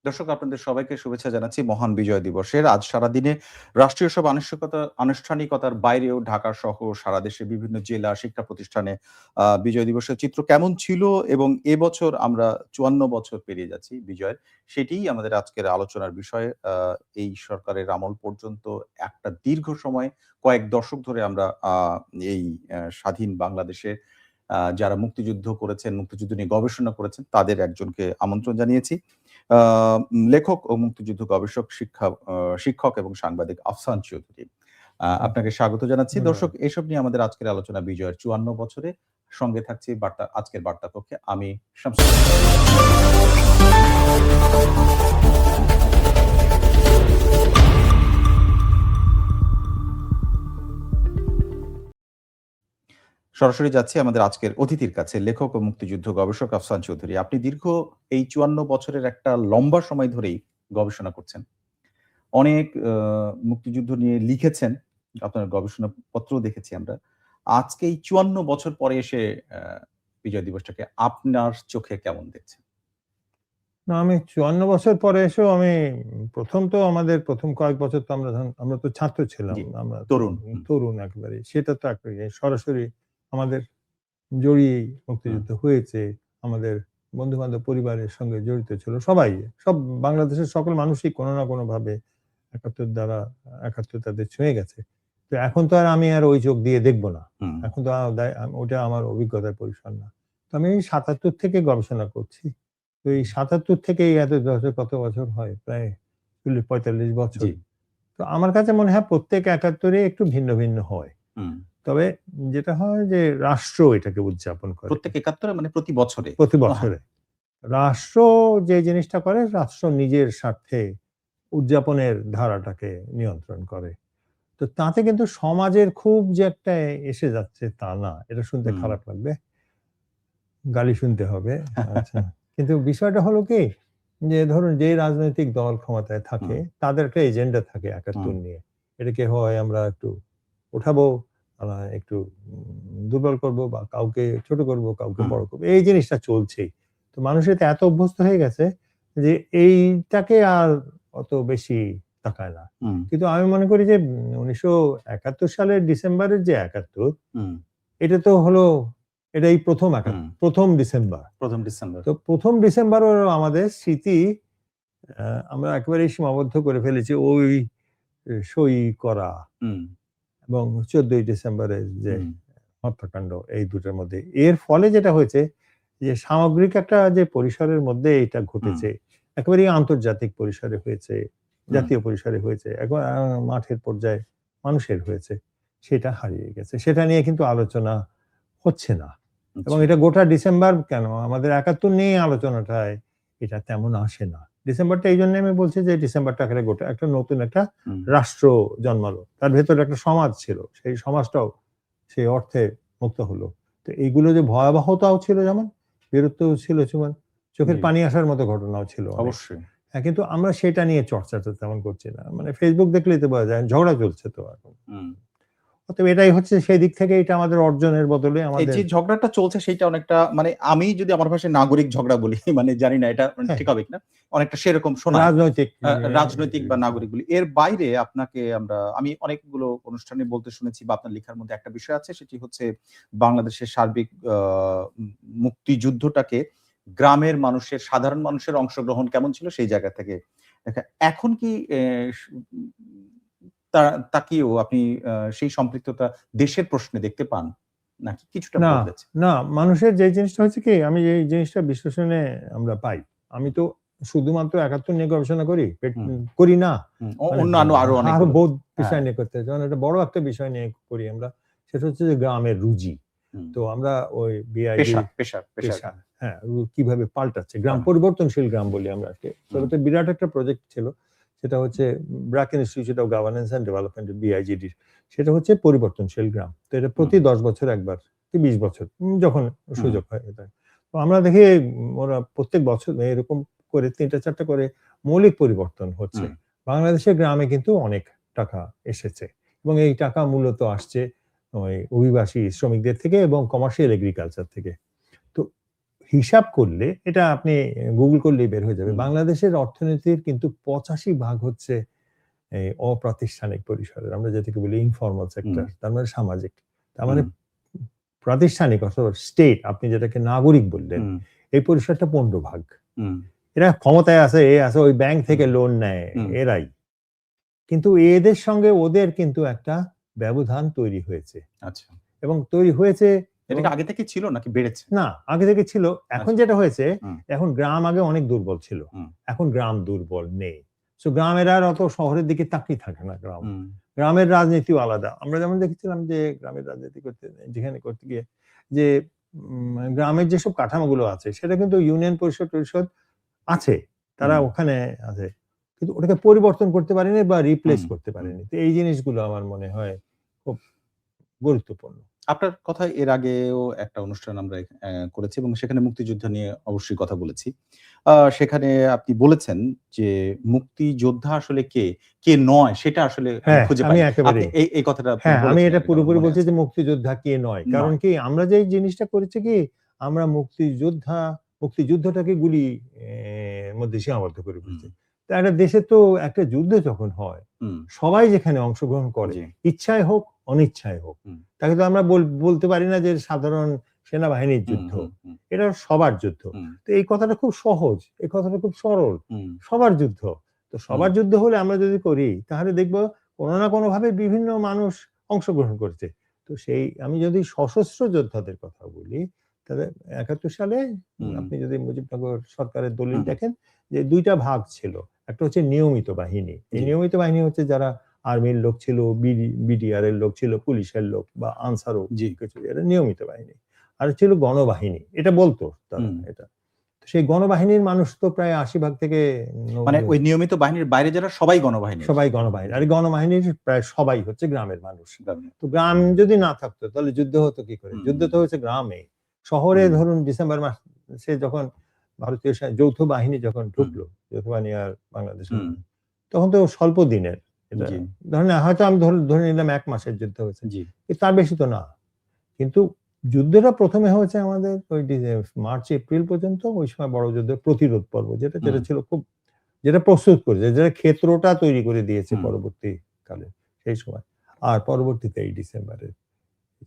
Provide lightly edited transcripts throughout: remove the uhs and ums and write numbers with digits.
দর্শক আপনাদের সবাইকে শুভেচ্ছা জানাচ্ছি মহান বিজয় দিবসের। আজ সারাদিনে রাষ্ট্রীয় সব আনুষ্ঠানিকতার বাইরেও ঢাকা সহ সারা দেশে বিভিন্ন জেলা শিক্ষা প্রতিষ্ঠানে বিজয় দিবসের চিত্র কেমন ছিল এবং এবছর আমরা ৫৪ বছর পেরিয়ে যাচ্ছি বিজয়ের। সেটিই আমাদের আজকের আলোচনার বিষয়। এই সরকারের আমল পর্যন্ত একটা দীর্ঘ সময় কয়েক দশক ধরে আমরা এই স্বাধীন বাংলাদেশে যারা মুক্তিযুদ্ধ করেছেন, মুক্তিযুদ্ধ নিয়ে গবেষণা করেছেন তাদের একজনকে আমন্ত্রণ জানিয়েছি। আ লেখক ও মুক্তিযুদ্ধ গবেষক, শিক্ষক এবং সাংবাদিক আফসান চৌধুরী। আপনাকে স্বাগত জানাচ্ছি। ধন্যবাদ। দর্শক এসব নিয়ে আমাদের আজকের আলোচনা বিজয়ের ৫৪ বছরে। সঙ্গে থাকছি আজকের বার্তা কক্ষে আমি শামসুল। সরাসরি যাচ্ছি আমাদের আজকের অতিথির কাছে, লেখক ও মুক্তিযুদ্ধ গবেষক আফসান চৌধুরী। আপনি দীর্ঘ এই ৫৪ বছরের একটা লম্বা সময় ধরেই গবেষণা করছেন। অনেক মুক্তিযুদ্ধ নিয়ে লিখেছেন। আপনার গবেষণাপত্রও দেখেছি আমরা। আজকে এই ৫৪ বছর পরে এসে বিজয় দিবসটাকে আপনার চোখে কেমন দেখছেন? না, আমি ৫৪ বছর পরে এসেও আমি আমাদের ১ম কয়েক বছর তো আমরা তো ছাত্র ছিলাম। জি, আমরা তরুণ। তরুণ একেবারে। সেটা তো সরাসরি আমাদের জড়িয়েই মুক্তিযুদ্ধ হয়েছে। আমাদের বন্ধু-বান্ধব পরিবারের সঙ্গে জড়িত ছিল সবাই। সব বাংলাদেশের সকল মানুষই কোনো না কোনোভাবে ৭১ তাদের ছুঁয়ে গেছে। তো এখন তো আমি ওই চোখ দিয়ে দেখব না। হুম, এখন তো ওটা আমার অভিজ্ঞতার পরিসর না। তো আমি ৭৭ থেকে গবেষণা করছি। তো এই ৭৭ থেকেই কত বছর হয়? প্রায় ৪৫ বছর। জি, তো আমার কাছে মনে হয় প্রত্যেক ৭১ একটু ভিন্ন, ভিন্ন হয়। হুম। তবে যেটা হয় যে রাষ্ট্র এটাকে উদযাপন করে প্রত্যেক ৭১ মানে প্রতি বছরে? প্রতি হ্যাঁ, বছরে। রাষ্ট্র যে জিনিসটা করে, রাষ্ট্র নিজের স্বার্থে উদযাপনের ধারাটাকে নিয়ন্ত্রণ করে। তো তাতে কিন্তু সমাজের খুব যে একটা এসে যাচ্ছে তা না। এটা শুনতে হুম। খারাপ লাগবে। গালি শুনতে হবে। আচ্ছা। কিন্তু বিষয়টা হলো কি? যে ধরুন যে রাজনৈতিক দল ক্ষমতায় থাকে হুম, তাদের একটা এজেন্ডা থাকে ৭১ হুম, নিয়ে। এটাকে হয় আমরা একটু উঠাবো, একটু দুর্বল করব বা কাউকে ছোট করব, কাউকে হুম, বড় করব। এই জিনিসটা চলছেই। তো মানুষ এতে এত অভ্যস্ত হয়ে গেছে যে এইটাকে আর অত বেশি তাকায় না। হুম, কিন্তু আমি মনে করি যে ১৯৭১ সালের ডিসেম্বরের যে ৭১ হুম, এটা তো হলো এটাই হুম। ১ম ডিসেম্বর। ১ম ডিসেম্বর। তো ১ম ডিসেম্বরও আমাদের স্মৃতি আ আমরা একেবারেই সীমাবদ্ধ করে ফেলেছি ওই সই করা হুম, এবং ১৪ই ডিসেম্বরের যে হুম, হত্যাকাণ্ড এই দুটোর মধ্যে। এর ফলে যেটা হয়েছে যে সামগ্রিক একটা যে পরিসরের মধ্যে এটা হুম, ঘটেছে, একেবারেই আন্তর্জাতিক পরিসরে হয়েছে, হুম। জাতীয় পরিসরে হয়েছে, এখন মাঠের পর্যায়ে মানুষের হয়েছে, সেটা হারিয়ে গেছে। সেটা নিয়ে কিন্তু আলোচনা হচ্ছে না। এবং আচ্ছা। এটা গোটা ডিসেম্বর কেন আমাদের ৭১ নিয়ে আলোচনাটায় এটা তেমন আসে না। ডিসেম্বরটা এইজন্য আমি বলছি যে ডিসেম্বরটা গোটা একটা নতুন একটা হুম, রাষ্ট্র জন্মালো। তার ভেতরে একটা সমাজ ছিল। সেই সমাজটাও সেই অর্থে মুক্ত হলো। তো এইগুলো যে ভয়াবহতাও ছিল যেমন, বীরত্বও ছিল যেমন, চোখের জি, পানি আসার মতো ঘটনাও ছিল অনেক। অবশ্যই। হ্যাঁ, কিন্তু আমরা সেটা নিয়ে চর্চাটা তেমন করছি না। মানে Facebook দেখলেই তো বোঝা যায় ঝগড়া চলছে তো এখন। হুম। অতএব এটাই হচ্ছে সেই দিক থেকে এটা আমাদের অর্জনের বদলে এই আমাদের যে ঝগড়াটা চলছে সেইটা অনেকটা মানে আমি যদি আমার ভাষায় নাগরিক ঝগড়া বলি মানে জানি না এটা হ্যাঁ, ঠিক হবে কিনা। অনেকটা সেরকম শোনায়। রাজনৈতিক রাজনৈতিক বা নাগরিক বলি। এর বাইরে আপনাকে আমি অনেকগুলো অনুষ্ঠানে বলতে শুনেছি বা আপনার লেখার মধ্যে একটা বিষয় আছে সেটি হচ্ছে বাংলাদেশের সার্বিক উম মুক্তিযুদ্ধটাকে গ্রামের মানুষের সাধারণ মানুষের অংশগ্রহণ কেমন ছিল সেই জায়গা থেকে দেখা। এখন কি সু তা তাকিয়েও আপনি সেই সম্পৃক্ততা দেশের প্রশ্নে দেখতে পান? নাকি কিছুটা না, বদলেছে? না, মানুষের যে জিনিসটা হচ্ছে কি আমি এই জিনিসটা বিশ্লেষণে আমরা পাই। আমি তো শুধুমাত্র ৭১ নিয়ে গবেষণা হুম, করি না। হুম। মানে অন্যান্য আরো আরো অনেকগুলো। বহুত হ্যাঁ, বিষয় নিয়ে করতে হয়। যেমন একটা বড় একটা বিষয় নিয়ে করি আমরা। সেটা হচ্ছে যে গ্রামের রুজি। হুম। তো আমরা ওই পেশা, বিআইডির পেশার। পেশা, হ্যাঁ, কিভাবে পাল্টাচ্ছে। গ্রাম হ্যাঁ, পরিবর্তনশীল গ্রাম বলি আমরা আরকি। হুম, শুরুতে বিরাট একটা প্রজেক্ট ছিল। সেটা হচ্ছে BRAC institute of governance and development বিআইজিডির। সেটা হচ্ছে পরিবর্তনশীল গ্রাম। তো এটা হুম, প্রতি ১০ বছর একবার কি ২০ বছর যখন হুম, সুযোগ হয় এটা। তো আমরা দেখি ওরা প্রত্যেক বছর এরকম করে ৩ টা ৪ টা করে মৌলিক পরিবর্তন হচ্ছে। হুম, বাংলাদেশের গ্রামে কিন্তু অনেক টাকা এসেছে এবং এই টাকা মূলত আসছে ওই অভিবাসী শ্রমিকদের থেকে এবং কমার্শিয়াল এগ্রিকালচার থেকে। তো হিসাব করলে এটা আপনি গুগল করলেই বের হয়ে যাবে। হুম। বাংলাদেশের অর্থনীতির কিন্তু 85% হচ্ছে এই অপ্রাতিষ্ঠানিক পরিসরের। আমরা যেটাকে বলি ইনফরমাল সেক্টর, তার মানে সামাজিক। তার মানে হুম, প্রাতিষ্ঠানিক অথবা স্টেট, আপনি যেটাকে নাগরিক বললেন, হুম, এই পরিসরটা 15%। হুম, এরা ক্ষমতায় আছে, এ আছে, ওই ব্যাংক থেকে হুম, লোন নেয় হুম, এরাই। কিন্তু এদের সঙ্গে ওদের কিন্তু একটা ব্যবধান তৈরি হয়েছে আচ্ছা। এবং তৈরি হয়েছে এটা এবং কি আগে থেকে ছিল নাকি বেড়েছে? না, আগে থেকে ছিল। এখন আচ্ছা। যেটা হয়েছে, হুম, এখন গ্রাম আগে অনেক দুর্বল ছিল। হুম, এখন গ্রাম দুর্বল নেই। সো গ্রামের আর অত শহরের দিকে তাকিয়ে থাকে না গ্রাম। হুম, গ্রামের রাজনীতিও আলাদা। আমরা যেমন দেখেছিলাম যে গ্রামের রাজনীতি করতে যেখানে করতে গিয়ে যে গ্রামের যেসব কাঠামোগুলো আছে সেটা কিন্তু ইউনিয়ন পরিষদ-টরিষদ আছে। তারা হুম, ওখানে আছে। কিন্তু ওটাকে পরিবর্তন করতে পারেনি বা রিপ্লেস হুম, করতে হুম। পারেনি। তো এই জিনিসগুলো আমার মনে হয় খুব গুরুত্বপূর্ণ। আপনার কথায় এর আগেও একটা অনুষ্ঠান আমরা করেছি এবং সেখানে মুক্তিযুদ্ধ নিয়ে অবশ্যই কথা বলেছি। সেখানে আপনি বলেছেন যে, মুক্তিযোদ্ধা আসলে কে, কে নয় সেটা আসলে আমি হ্যাঁ, খুঁজে আমি পাইনি। আপনি একেবারেই এই কথাটা আপনি হ্যাঁ, আমি বলেছেন এটা আরকি আমার পুরোপুরি মনে বলছি আছে। যে মুক্তিযোদ্ধা কে নয়। কারণ নয়। কি আমরা যে জিনিসটা করেছি কি আমরা মুক্তিযুদ্ধটাকে গুলি মধ্যে সীমাবদ্ধ করে হুম, ফেলছি। তো একটা দেশে তো একটা যুদ্ধ যখন হয়, হুম, সবাই যেখানে অংশগ্রহণ করে, জি, ইচ্ছায় হোক, অনিচ্ছায় হোক। হুম, তাকে তো আমরা বলতে পারি না যে সাধারণ সেনাবাহিনীর হুম, যুদ্ধ। হুম, হুম, এটা সবার যুদ্ধ। হুম, তো এই কথাটা খুব সহজ, এই কথাটা খুব সরল। হুম, সবার যুদ্ধ। তো হুম, সবার যুদ্ধ হলে আমরা যদি করি তাহলে দেখব কোন না কোনভাবে বিভিন্ন মানুষ অংশগ্রহণ করছে। তো সেই আমি যদি সশস্ত্র যোদ্ধাদের কথা বলি, তাহলে ৭১ সালে হুম, আপনি যদি মুজিবনগর সরকারের দলিল হুম, দেখেন যে ২ টা ভাগ ছিল। একটা হচ্ছে নিয়মিত বাহিনী। এই জি, নিয়মিত বাহিনী হচ্ছে যারা আর্মির লোক ছিল, বিডিআর এর লোক ছিল, পুলিশের লোক বা আনসারও জি, কিছু এরা নিয়মিত বাহিনী। আর ছিল গণবাহিনী। এটা বলত তারা হুম। এটা। তো সেই গণবাহিনীর মানুষ তো প্রায় ৮০ ভাগ থেকে মানে ৯০ ওই নিয়মিত বাহিনীর বাইরে যারা সবাই গণবাহিনীর। সবাই গণবাহিনী। আর জি, এই গণবাহিনীর প্রায় সবাই হচ্ছে গ্রামের মানুষ। গ্রামে। তো গ্রাম যদি না থাকতো তাহলে যুদ্ধ হতো কি করে? হুম, যুদ্ধ হুম, তো হচ্ছে গ্রামে। শহরে হুম, ধরুন ডিসেম্বর মাসে যখন ভারতীয় যৌথ বাহিনী যখন হুম, ঢুকলো, যৌথ বাহিনী আর বাংলাদেশের হুম, মধ্যে, তখন তো স্বল্প দিনের। এটা জি, ধরেন হয়তো আমি ধরে নিলাম ১ মাসের যুদ্ধ হয়েছে। জি, কিন্তু তার বেশি তো না। কিন্তু যুদ্ধটা ১ম এ হয়েছে আমাদের ওই মার্চ এপ্রিল পর্যন্ত ওই সময় বড় যুদ্ধের প্রতিরোধ পর্ব যেটা হুম, ছিল খুব যেটা প্রস্তুত করেছে, যেটা ক্ষেত্রটা তৈরি করে দিয়েছে হুম। পরবর্তীকালে সেই সময়। আর পরবর্তীতে এই ডিসেম্বরের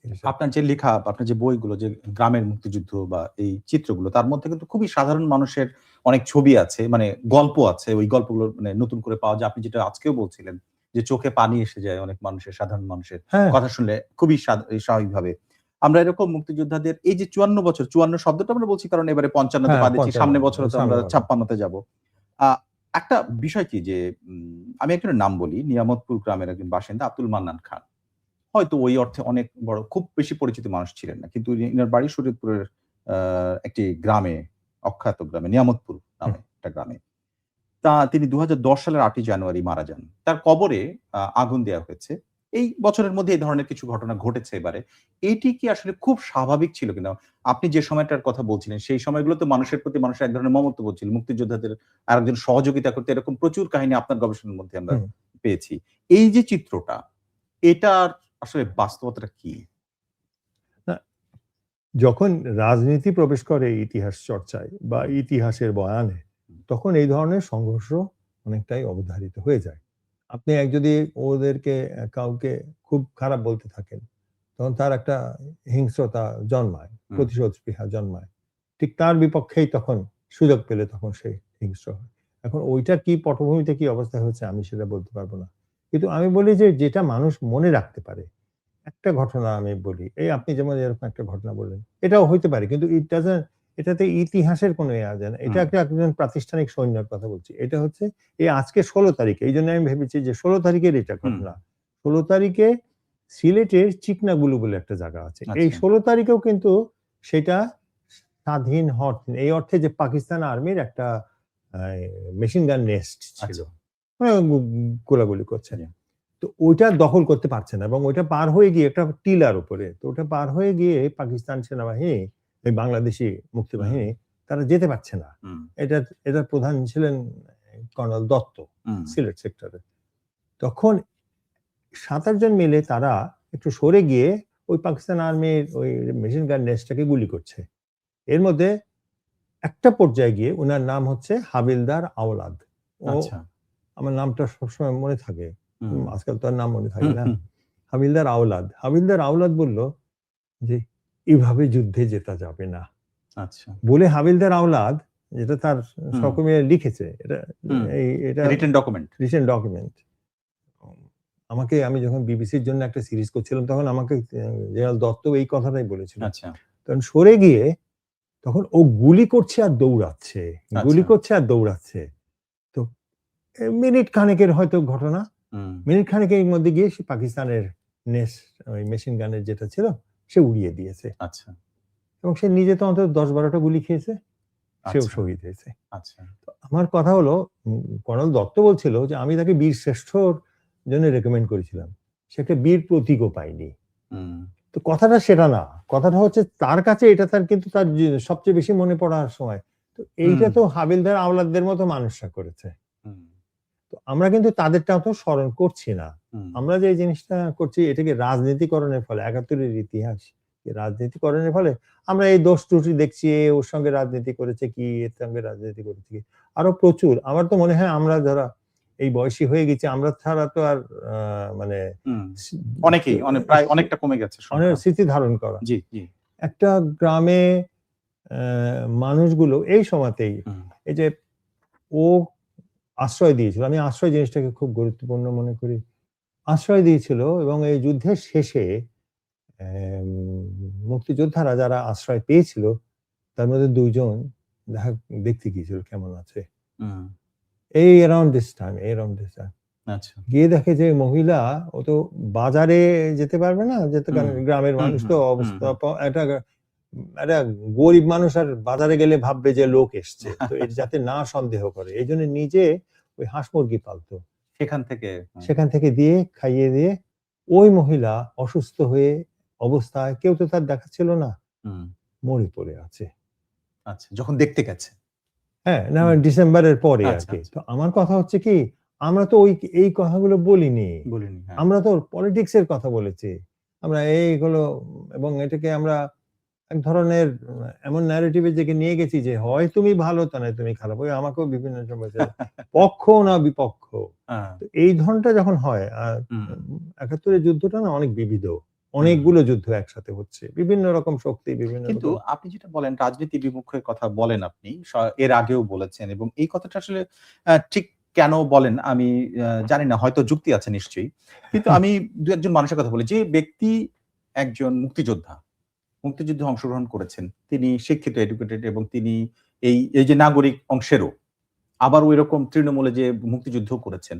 জিনিসটা আপনার যে লেখা, আপনার যে বইগুলো যে গ্রামের মুক্তিযুদ্ধ বা এই চিত্রগুলো তার মধ্যে কিন্তু খুবই সাধারণ মানুষের অনেক ছবি আছে, মানে গল্প আছে। ওই গল্পগুলো মানে নতুন করে পাওয়া যায়। আপনি যেটা আজকেও বলছিলেন যে চোখে পানি এসে যায় অনেক মানুষের, সাধারণ মানুষের হ্যাঁ, কথা শুনলে খুবই স্বাভাবিকভাবে। আমরা এরকম মুক্তিযোদ্ধাদের এই যে ৫৪ বছর, ৫৪ শব্দটা আমরা বলছি কারণ এবারে ৫৫ তে হ্যাঁ পা দিচ্ছি। ৫৫ সামনের বছরে তো আমরা সামনে বাংলা। ৫৬ তে যাব। আ একটা বিষয় কি যে আমি একজনের নাম বলি, নিয়ামতপুর গ্রামের একজন বাসিন্দা আব্দুল মান্নান খান। হয়তো ওই অর্থে অনেক বড় খুব বেশি পরিচিত মানুষ ছিলেন না। কিন্তু ইনার বাড়ি শরীয়তপুরের আ একটি গ্রামে, অখ্যাত গ্রামে, নিয়ামতপুর হুম, নামে একটা গ্রামে। তিনি ২০১০ সালের ৮ই জানুয়ারি মারা যান। তার কবরে আগুন দেয়া হয়েছে। এই বছরের মধ্যে এই ধরনের কিছু ঘটনা ঘটেছে এবারে। এটি কি আসলে খুব স্বাভাবিক ছিল কিনা? আপনি যে সময়টার কথা বলছিলেন, সেই সময়গুলোতে মানুষের প্রতি মানুষের এক ধরনের মমত্ববোধ ছিল। মুক্তিযোদ্ধাদের আরেকজন সহযোগিতা করতে এরকম প্রচুর কাহিনী আপনার গবেষণার মধ্যে আমরা হুম। পেয়েছি। এই যে চিত্রটা, এটার আসলে বাস্তবতাটা কি? না, যখন রাজনীতি প্রবেশ করে ইতিহাস চর্চায় বা হুম, ইতিহাসের বয়ানে, হুম, তখন এই ধরনের সংঘর্ষ অনেকটাই অবধারিত হয়ে যায়। আপনি যদি ওদেরকে কাউকে খুব খারাপ বলতে থাকেন, তখন তার একটা হিংস্রতা জন্মায়, হুম, প্রতিশোধ স্পৃহা জন্মায়। ঠিক তার বিপক্ষেই তখন সুযোগ পেলে তখন সে হিংস্র হয়। এখন ওইটার কি পটভূমিতে কি অবস্থা হয়েছে আমি সেটা বলতে পারব না। কিন্তু আমি বলি যে যেটা মানুষ মনে রাখতে পারে, একটা ঘটনা আমি বলি। এই আপনি যেমন এরকম একটা ঘটনা বললেন। এটাও হইতে পারে। কিন্তু এটাতে ইতিহাসের কোনো যায় না। এটা হুম, একজন প্রাতিষ্ঠানিক সৈন্যের কথা বলছি। এটা হচ্ছে এই আজকে ১৬ তারিখে। এইজন্য আমি ভেবেছি যে ১৬ তারিখের এটা হুম, ঘটনা। ১৬ তারিখে সিলেটের চিকনাগুলু বলে একটা জায়গা আছে। এই আচ্ছা, ১৬ তারিখেও কিন্তু সেটা স্বাধীন এই অর্থে যে পাকিস্তান আর্মির একটা আ মেশিন গান নেস্ট ছিল। আচ্ছা, মানে গোলাগুলি করছে। জি, তো ওইটা দখল করতে পারছে না এবং ওইটা পার হয়ে গিয়ে একটা টিলার উপরে। তো ওটা পার হয়ে গিয়ে পাকিস্তান সেনাবাহিনী, এই বাংলাদেশি হুম, মুক্তিবাহিনী তারা যেতে পারছে না। হুম, এটার প্রধান ছিলেন কর্নেল দত্ত, হুম, সিলেট সেক্টরে। তখন ৭-৮ জন মিলে তারা একটু সরে গিয়ে ওই পাকিস্তান আর্মির ওই মেশিন গান নেস্টটাকে গুলি করছে। এর মধ্যে একটা পর্যায়ে গিয়ে ওনার নাম হচ্ছে হাবিলদার আওলাদ। ও আচ্ছা। আমার নামটা সবসময় মনে থাকে। হুম। আজকাল তো আর নাম মনে থাকে হুম, না। হুম। হাবিলদার আওলাদ। হাবিলদার আওলাদ বলল যে, "এভাবে যুদ্ধে জেতা যাবে না।" আচ্ছা। বলে হাবিলদার আওলাদ, যেটা তার হুম, সহকর্মীরা লিখেছে, এটা হুম। এটা রিটেন ডকুমেন্ট। Recent document. আমি যখন বিবিসির জন্য একটা সিরিজ করছিলাম তখন আমাকে জেনারেল দত্ত এই কথাটাই বলেছিল। আচ্ছা, তখন সরে গিয়ে তখন ও গুলি করছে আর দৌড়াচ্ছে, গুলি আচ্ছা। করছে আর দৌড়াচ্ছে। তো মিনিট খানেকের হয়তো ঘটনা। হুম, মিনিট খানেকের মধ্যে গিয়ে সে পাকিস্তানের নেস ওই মেশিন গানের যেটা ছিল সে উড়িয়ে দিয়েছে। আচ্ছা, এবং সে নিজে তো অন্তত ১০-১২ টা গুলি খেয়েছে। সেও আচ্ছা, শহীদ হয়েছে। আচ্ছা। আমার কথা হলো কর্নেল দত্ত বলছিল যে আমি তাকে বীর শ্রেষ্ঠর জন্য রেকমেন্ড করেছিলাম। সে একটা বীর প্রতীকও পায়নি। হুম, তো কথাটা সেটা না। কথাটা হচ্ছে তার কাছে এটা কিন্তু তার সবচেয়ে বেশি মনে পড়ার সময়। তো হুম, এইটা তো হাবিলদার আওলাদদের মতো মানুষরা করেছে। হুম, তো আমরা কিন্তু তাদেরটা অত স্মরণ করছি না। হুম। আমরা যে জিনিসটা করছি এটাকে রাজনীতিকরণের ফলে ৭১ এর ইতিহাস রাজনীতিকরণের ফলে আমরা এই দোষ ত্রুটি দেখছি, ওর সঙ্গে রাজনীতি করেছে কি, এর সঙ্গে রাজনীতি করেছে কি। আরো প্রচুর। আমার তো মনে হয় আমরা যারা এই বয়সী হয়ে গেছি আমরা ছাড়া তো আর আ মানে হুম। সি অনেকেই প্রায় অনেকটা কমে গেছে অনেক সংখ্যা। স্মৃতি ধারণ করা। জি, জি। একটা গ্রামে মানুষগুলো এই সময়তেই হুম, এই যে ও আশ্রয় দিয়েছিল। আমি আশ্রয় জিনিসটাকে খুব গুরুত্বপূর্ণ মনে করি। আশ্রয় দিয়েছিল এবং এই যুদ্ধের শেষে অ্যাম মুক্তিযোদ্ধারা যারা আশ্রয় পেয়েছিল, তার মধ্যে ২ জন দেখতে গিয়েছিল কেমন আছে। হুম। এই অ্যারাউন্ড দিস টাইম। আচ্ছা। গিয়ে দেখে যে মহিলা ও তো বাজারে যেতে পারবে না। যেতে হুম, কারণ গ্রামের হুম, মানুষ হুম, তো হুম, অবস্থা হুম। একটা গরিব মানুষ আর বাজারে গেলে ভাববে যে লোক এসছে। তো এর যাতে না সন্দেহ করে। এজন্য নিজে ওই হাঁস মুরগি পালত। সেখান থেকে সেখান থেকে দিয়ে খাইয়ে দিয়ে ওই মহিলা অসুস্থ হয়ে অবস্থায় কেউ তো তার দেখাচ্ছিল না। হুম, মরে পড়ে আছে। আচ্ছা। যখন দেখতে গেছে। হ্যাঁ? না হুম, ডিসেম্বরের পরে আচ্ছা, আরকি। আচ্ছা। তো আমার কথা হচ্ছে কি, আমরা তো এই কথাগুলো বলিনি। বলিনি, হ্যাঁ। আমরা তো পলিটিক্স এর কথা বলেছি। আমরা এইগুলো এবং এটাকে আমরা এক ধরনের এমন ন্যারেটিভ এর দিকে নিয়ে গেছি যে হয় তুমি ভালো তা নয় তুমি খারাপ। ওই আমাকেও বিভিন্ন সময় বলছে, পক্ষ না বিপক্ষ। হ্যাঁ, তো এই ধরনটা যখন হয় আর হুম, ৭১ এর যুদ্ধটা না অনেক বিবিধ। হুম। অনেকগুলো যুদ্ধ একসাথে হচ্ছে। বিভিন্ন রকম শক্তি, বিভিন্ন কিন্তু রকম আপনি যেটা বলেন রাজনীতি বিমুখের কথা বলেন আপনি। এর আগেও বলেছেন এবং এই কথাটা আসলে ঠিক কেন বলেন আমি জানি না। হয়তো যুক্তি আছে নিশ্চয়ই। কিন্তু আমি ২-১ জন মানুষের কথা বলি। যে ব্যক্তি একজন মুক্তিযোদ্ধা, মুক্তিযুদ্ধে অংশগ্রহণ করেছেন। তিনি শিক্ষিত, এডুকেটেড এবং তিনি এই যে নাগরিক অংশেরও আবার ঐরকম তৃণমূলে যে মুক্তিযুদ্ধও করেছেন।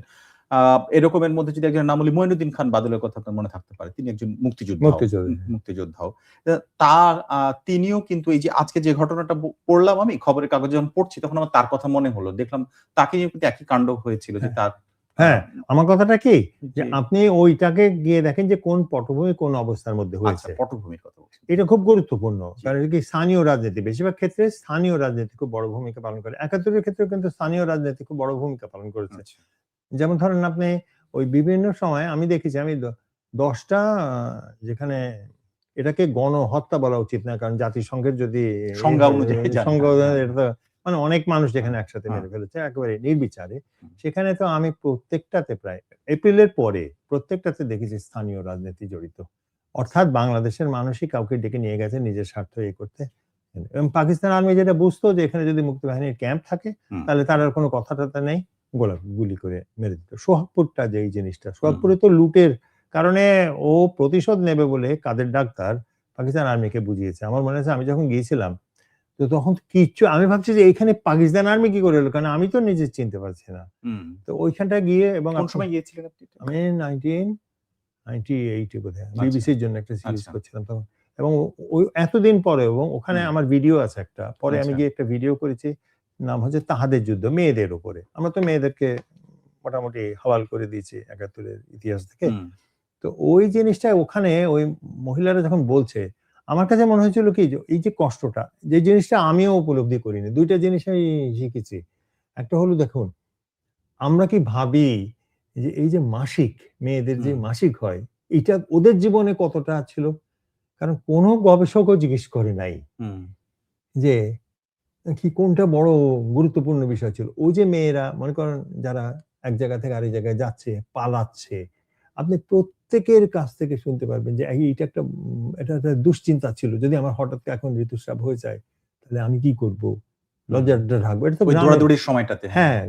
আ এরকমের মধ্যে যদি একজনের নাম বলি মইনুদ্দিন খান বাদলের কথা আপনার মনে থাকতে পারে। তিনি একজন মুক্তিযোদ্ধাও মুক্তিযুদ্ধ। মুক্তিযোদ্ধাও। আ তা আ তিনিও কিন্তু এই যে আজকে যে ঘটনাটা পড়লাম আমি খবরের কাগজে যখন পড়ছি তখন আমার তার কথা মনে হলো। দেখলাম তাকে নিয়েও কিন্তু একই কাণ্ড হয়েছিল যে হ্যাঁ। তার আ হ্যাঁ, আমার কথাটা কি? যে যে আপনি ওইটাকে গিয়ে দেখেন যে কোন পটভূমি কোন অবস্থার মধ্যে আচ্ছা হয়েছে। পটভূমির কথা বলছেন। এটা খুব গুরুত্বপূর্ণ। জি। কারণ এটা কি স্থানীয় রাজনীতি। বেশিরভাগ ক্ষেত্রে স্থানীয় রাজনীতি খুব বড় ভূমিকা পালন করে। ৭১ এর ক্ষেত্রেও কিন্তু স্থানীয় রাজনীতি খুব বড় ভূমিকা পালন করেছে। আচ্ছা। যেমন ধরেন আপনি ওই বিভিন্ন সময় আমি দেখেছি আমি ১০ টা যেখানে এটাকে গণহত্যা বলা উচিত না। কারণ জাতিসংঘের যদি এ সংজ্ঞা হয় অনুযায়ী যান। সংঘ হ্যাঁ, হ্যাঁ, এটা তো মানে অনেক মানুষ হ্যাঁ, যেখানে একসাথে হ্যাঁ, মেরে ফেলেছে একেবারে নির্বিচারে। হুম, সেখানে তো আমি প্রত্যেকটাতে প্রায় এপ্রিলের পরে প্রত্যেকটাতে দেখেছি স্থানীয় রাজনীতি জড়িত। অর্থাৎ বাংলাদেশের মানুষই কাউকে ডেকে নিয়ে গেছে নিজের স্বার্থ করতে। এবং পাকিস্তান আর্মি যেটা বুঝতো যে এখানে যদি মুক্তিবাহিনীর ক্যাম্প থাকে হুম, তাহলে তার আর কোনো কথা-টথা নেই। গুলি করে মেরে দিত। সোহাগপুরটা যেই জিনিসটা, হুম, সোহাগপুরে তো লুটের কারণে ও প্রতিশোধ নেবে বলে কাদের ডাক্তার পাকিস্তান আর্মিকে বুঝিয়েছে। আমার মনে আছে আমি যখন গিয়েছিলাম, তো তখন কিচ্ছু আমি ভাবছি যে এইখানে পাকিস্তান আর্মি কি করে এলো? কারণ আমি তো নিজে চিনতে পারছি না। হুম। তো ওইখানটায় গিয়ে এবং কোন আপনি সময় গিয়েছিলেন আপনি এটা? আমি 1998 এ বোধহয় আচ্ছা, বিবিসির জন্য একটা সিরিজ আচ্ছা, করছিলাম তখন। এবং ওই এতদিন পরে এবং ওখানে হুম, আমার ভিডিও আছে একটা। পরে আমি আচ্ছা, গিয়ে একটা ভিডিও করেছি। নাম হচ্ছে 'তাহাদের যুদ্ধ' মেয়েদের উপরে। আমরা তো মেয়েদেরকে মোটামুটি হাওয়াল করে দিয়েছি ৭১ এর ইতিহাস থেকে। হুম, তো ওই জিনিসটা ওখানে ওই মহিলারা যখন বলছে, আমার কাছে মনে হয়েছিল কি যে এই যে কষ্টটা, যে জিনিসটা আমিও উপলব্ধি করিনি। ২ টা জিনিস আমি শিখেছি। একটা হলো দেখুন, আমরা কি ভাবি যে এই যে মাসিক, মেয়েদের যে হুম, মাসিক হয়, এটা ওদের জীবনে কতটা ছিল? কারণ কোন গবেষকও জিজ্ঞেস করে নাই হুম, যে কি কোনটা বড় গুরুত্বপূর্ণ বিষয় ছিল? ওই যে মেয়েরা মনে করেন যারা এক জায়গা থেকে আরেক জায়গায় যাচ্ছে, পালাচ্ছে। আপনি প্রত্যেকের কাছ থেকে শুনতে পারবেন যে এইটা একটা এটা একটা দুশ্চিন্তা ছিল। যদি আমার হঠাৎ এখন ঋতুস্রাব হয়ে যায়, তাহলে আমি কি করব? হুম। লজ্জাটা ঢাকবো। এটা তো ওই গ্রামের দৌড়াদৌড়ির সময়টাতে, হ্যাঁ। হ্যাঁ,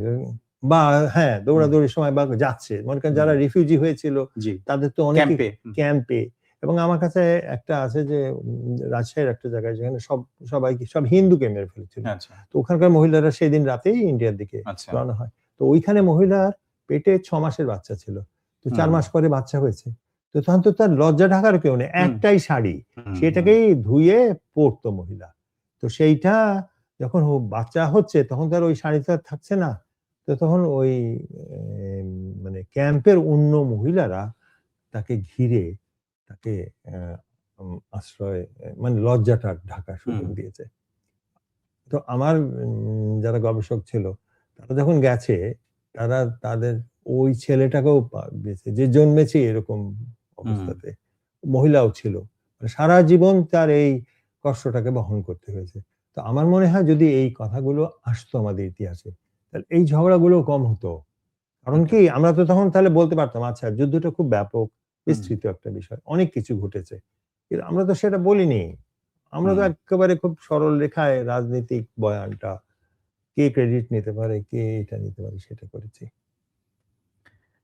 বা হ্যাঁ, হুম, দৌড়াদৌড়ির সময় বা যাচ্ছে। মনে করেন হুম, যারা রিফিউজি হয়েছিল জি। তাদের তো অনেকেই ক্যাম্পে। হুম, ক্যাম্পে এবং আমার কাছে একটা আছে যে রাজশাহীর একটা জায়গায় যেখানে সব হিন্দুকে মেরে ফেলেছিল। আচ্ছা, তো ওখানকার মহিলারা সেদিন রাতেই ইন্ডিয়ার দিকে আচ্ছা। রওনা হয়। তো ওইখানে মহিলার পেটে ৬ মাসের বাচ্চা ছিল। তো ৪ হুম, মাস পরে বাচ্চা হয়েছে। তো তখন তো তার লজ্জা ঢাকারও কেউ নেই। হুম, একটাই শাড়ি। হুম, হুম, সেটাকেই ধুয়ে পড়তো মহিলা। তো সেইটা যখন বাচ্চা হচ্ছে তখন তো আর ওই শাড়িটা থাকছে না। তো তখন ওই মানে ক্যাম্পের অন্য মহিলারা তাকে ঘিরে তাকে আশ্রয় মানে লজ্জাটা ঢাকার হুম, সুযোগ দিয়েছে। তো আমার যারা গবেষক ছিল তারা যখন গেছে তারা তাদের ওই ছেলেটাকেও দিয়েছে যে জন্মেছে এরকম হুম। অবস্থাতে। মহিলাও ছিল। মানে সারা জীবন তার এই কষ্টটাকে বহন করতে হয়েছে। তো আমার মনে হয় যদি এই কথাগুলো আসতো আমাদের ইতিহাসে, তাহলে এই ঝগড়াগুলো কম হতো। কারণ ওকে। কি আমরা তো তখন তাহলে বলতে পারতাম আচ্ছা যুদ্ধটা খুব ব্যাপক, হুম, বিস্তৃত একটা বিষয়। অনেক কিছু ঘটেছে। কিন্তু আমরা তো সেটা বলিনি। আমরা তো হুম। এক্কেবারে খুব সরল রেখায় রাজনৈতিক বয়ানটা কে ক্রেডিট নিতে পারে, কে এটা নিতে পারে সেটা করেছি।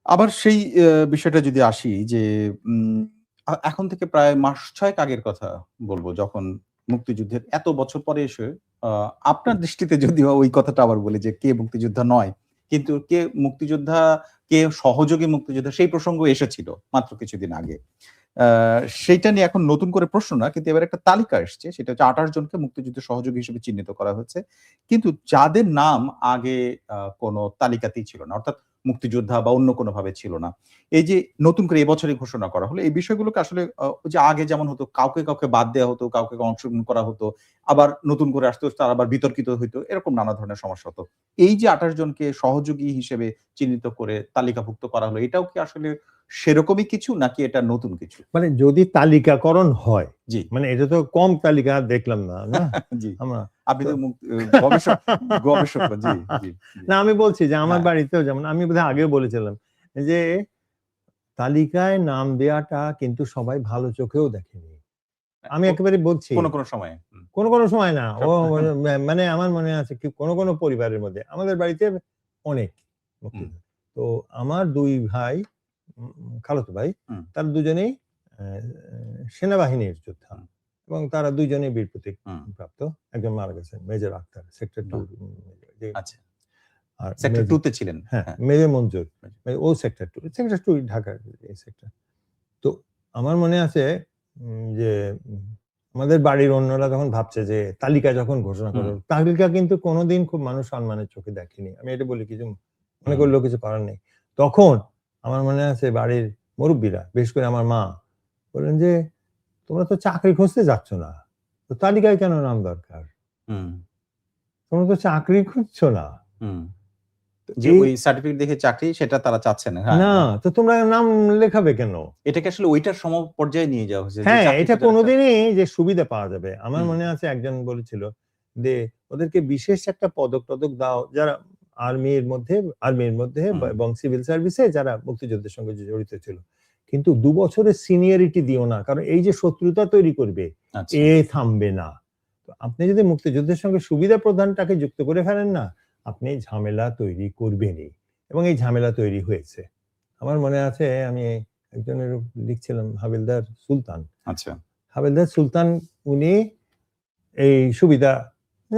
আবার সেই বিষয়টা যদি আসি যে উম এখন থেকে প্রায় মাস ৬ আগের কথা বলব। যখন মুক্তিযুদ্ধের এত বছর পরে এসে আ আপনার দৃষ্টিতে যদিও ওই কথাটা আবার বলি যে কে মুক্তিযোদ্ধা নয়। কিন্তু কে মুক্তিযোদ্ধা, কে সহযোগী মুক্তিযোদ্ধা সেই প্রসঙ্গ এসেছিল মাত্র কিছুদিন আগে। আ সেইটা নিয়ে এখন নতুন করে প্রশ্ন না। কিন্তু এবার একটা তালিকা এসছে। সেটা হচ্ছে ২৮ জনকে মুক্তিযুদ্ধের সহযোগী হিসেবে চিহ্নিত করা হয়েছে। কিন্তু যাদের নাম আগে কোন তালিকাতেই ছিল না। অর্থাৎ মুক্তিযোদ্ধা বা অন্য কোনভাবে ছিল না। এই যে নতুন করে এবছরই ঘোষণা করা হলো, এই বিষয়গুলোকে আসলে ওই যে আগে যেমন হতো কাউকে বাদ দেয়া হতো, কাউকে অংশগ্রহণ করা হতো। আবার নতুন করে আসতো তারা আবার বিতর্কিত হইতো। এরকম নানা ধরনের সমস্যা হতো। এই যে ২৮ জনকে সহযোগী হিসেবে চিহ্নিত করে তালিকাভুক্ত করা হলো, এটাও কি আসলে সেরকমই কিছু নাকি এটা নতুন কিছু? মানে যদি তালিকাকরণ হয়, জি, মানে এটা তো কম তালিকা দেখলাম না, না? জি। আমরা আপনি তো তো গবেষক জি, জি, জি। না আমি বলছি যে আমার হ্যাঁ, বাড়িতেও যেমন আমি বোধহয় আগেও বলেছিলাম যে তালিকায় নাম দেয়াটা কিন্তু সবাই ভালো চোখেও দেখেনি। হ্যাঁ, আমি একেবারে বলছি কোন সময়ে। হুম, কোনো সময় না। ও সব মানে আমার মনে আছে কি কোনো পরিবারের মধ্যে আমাদের বাড়িতে অনেক হুম, মুক্তিযোদ্ধা। তো আমার ২ ভাই খালাতো ভাই হুম, তারা দুজনেই অ্যা সেনাবাহিনীর যোদ্ধা হুম, এবং তারা ২ জনেই বীর প্রতীক হুম। প্রাপ্ত। একজন মারা গেছেন মেজর আক্তার সেক্টর 2 বাহ! যে আচ্ছা। আর সেক্টর 2 তে ছিলেন। হ্যাঁ, হ্যাঁ। মেজর মঞ্জুর। ও সেক্টর 2 সেক্টর 2 ঢাকার এই সেক্টর। তো আমার মনে আছে যে আমাদের বাড়ির অন্যরা তখন ভাবছে যে তালিকা যখন ঘোষণা করা হুম, হলো, তালিকা কিন্তু কোনদিন খুব মানুষ সম্মানের চোখে দেখেনি। আমি এটা বলি কিছু মনে হুম, করলেও কিছু করার নেই। তখন আমার মনে আছে বাড়ির মুরুব্বিরা, বিশেষ করে আমার মা বললেন যে, "তোমরা তো চাকরি খুঁজতে যাচ্ছ না। তো তালিকায় কেন নাম দরকার? হুম, তোমরা তো চাকরি খুঁজছো না।" হুম। তো যে এই ওই সার্টিফিকেট দেখে চাকরি সেটা তারা চাচ্ছে না। হ্যাঁ, না, হ্যাঁ। তো তোমরা নাম লেখাবে কেন? এটাকে আসলে ঐটার সমপর্যায়ে নিয়ে যাওয়া হয়েছে যে হ্যাঁ, চাকরি এটা খোঁজার একটা কোনদিনই যে সুবিধা পাওয়া যাবে। আমার হুম, মনে আছে একজন বলেছিল যে, ওদেরকে বিশেষ একটা পদক-টদক দাও যারা আর্মির মধ্যে হুম, এবং সিভিল সার্ভিসে যারা মুক্তিযুদ্ধের সঙ্গে জড়িত ছিল। কিন্তু ২ বছরের সিনিয়রিটি দিও না। কারণ এই যে শত্রুতা তৈরি করবে, আচ্ছা। থামবে না। তো আপনি যদি মুক্তিযুদ্ধের সঙ্গে সুবিধা প্রদানটাকে যুক্ত করে ফেলেন না, আপনি ঝামেলা তৈরি করবেনই। এবং এই ঝামেলা তৈরি হয়েছে। আমার মনে আছে আমি একজনের লিখছিলাম হাবিলদার সুলতান। আচ্ছা। হাবিলদার সুলতান উনি এই সুবিধা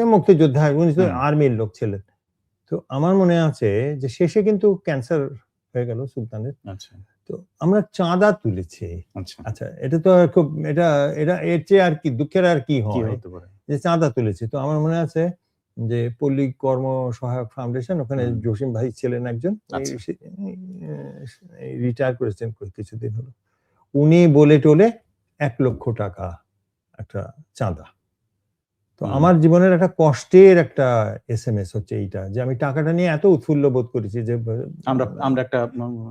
মুক্তিযোদ্ধা উনি তো হুম, আর্মির লোক ছিলেন। তো আমার মনে আছে যে শেষে কিন্তু ক্যান্সার হয়ে গেল সুলতানের। আচ্ছা, তো আমরা চাঁদা তুলেছি। আচ্ছা। আচ্ছা এটা তো আর খুব এটা এটা এর চেয়ে আর কি দুঃখের আর কি কি হয় হতে পারে? যে চাঁদা তুলেছি। তো আমার মনে আছে যে পল্লী কর্ম সহায়ক ফাউন্ডেশন ওখানে হুম, জসিম ভাই ছিলেন একজন। আচ্ছা। রিটায়ার করেছেন কিছুদিন হলো। উনি বলে টলে ৳১,০০,০০০ একটা চাঁদা। তো হুম। আমার জীবনের একটা কষ্টের একটা এসএমএস হচ্ছে এইটা যে আমি টাকাটা নিয়ে এত উৎফুল্ল বোধ করেছি যে আমরা আমরা একটা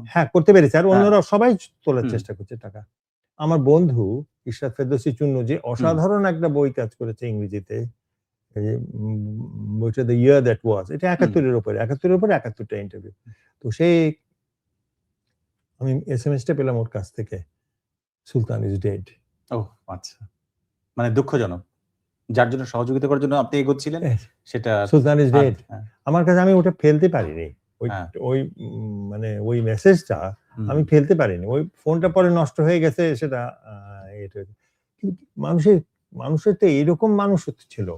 হ্যাঁ, করতে পেরেছি। আর হ্যাঁ, অন্যরা সবাই তোলার হুম, চেষ্টা করছে টাকা। আমার বন্ধু ইশরাত ফেরদৌসী চুন্নু যে হুম, অসাধারণ একটা বই কাজ করেছে ইংরেজিতে বইটা দ্য ইয়ার দ্যাট ওয়াজ, এটা ৭১-এর উপরে ৭১টা ইন্টারভিউ। তো সেই আমি এসএমএসটা পেলাম ওর কাছ থেকে, সুলতান ইজ ডেড। ও আচ্ছা, মানে দুঃখজনক। যার জন্য সহযোগিতা করার জন্য আপনি এগোচ্ছিলেন সেটা সুলতান ইজ ডেড। হ্যাঁ, আমার কাছে আমি ওটা ফেলতে পারিনি, ওই হ্যাঁ। ওই মানে ওই মেসেজটা আমি ফেলতে পারিনি। ওই ফোনটা পরে নষ্ট হয়ে গেছে, সেটা এটা কিন্তু মানুষের তো এরকম মানুষ ছিল,